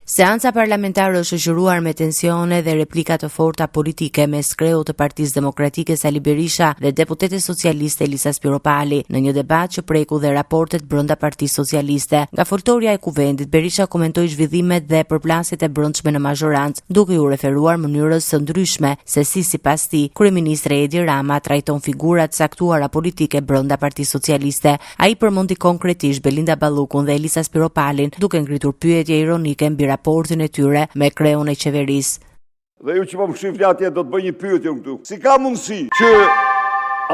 Seanca parlamentare është shoqëruar me tensione dhe replika të forta politike mes kreut të Partisë Demokratike Sali Berisha dhe deputete socialiste Elisa Spiropali në një debat që preku dhe raportet brenda Partisë Socialiste. Nga foltorja e kuvendit, Berisha komentoi zhvillimet dhe përplasjet e brendshme në mazhorancë, duke u referuar mënyrës së ndryshme se si sipas tij kryeministri Edi Rama trajton figurat saktuara politike brenda Partisë Socialiste. Ai përmendi konkretisht Belinda Ballukun dhe Elisa Spiropalin, duke ngritur pyetje ironike mbi raportin e tyre me kreun e qeverisë. Dhe ju që po më këshin flatje do të bëj një pyetje këtu. Si ka mundësi që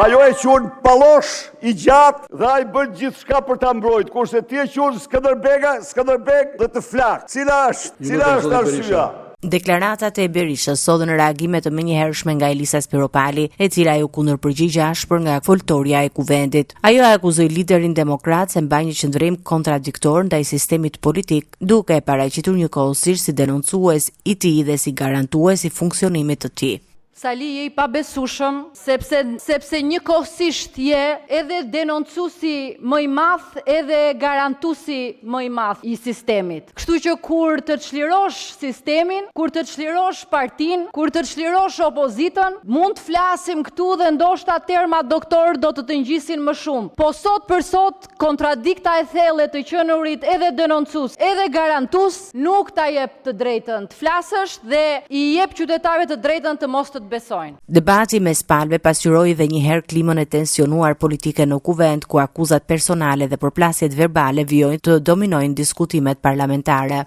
ajo e qunë pallosh i gjatë dhe ai bën gjithçka për ta mbrojtur, kurse ti e qunë Skënderbeg dhe të flak. Cila është arsyeja? Deklaratat e Berishës sodën në reagime të menjëhershme nga Elisa Spiropali, e cila u kundërpërgjigj ashpër nga foltorja e kuvendit. Ajo akuzoi liderin demokrat se mbaj një qëndrim kontradiktor ndaj sistemit politik, duke e paraqitur njëkohësisht si denoncues i tij dhe si garantues i funksionimit të tij. Sali je i pabesueshëm sepse njëkohësisht je edhe denoncuesi më i madh edhe garantuesi më i madh i sistemit. Kështu që kur të çlirosh sistemin, kur të çlirosh partinë, kur të çlirosh opozitën, mund të flasim këtu dhe ndoshta terma doktor do të ngjisin më shumë. Po sot për sot kontradikta e thellë të qenurit edhe denoncues, edhe garantues nuk ta jep të drejtën të flasësh dhe i jep qytetarëve të drejtën të mos të besojnë. Debati mes palëve pasqyroi edhe një herë klimën e tensionuar politike në kuvend, ku akuzat personale dhe përplasjet verbale vijojnë të dominojnë diskutimet parlamentare.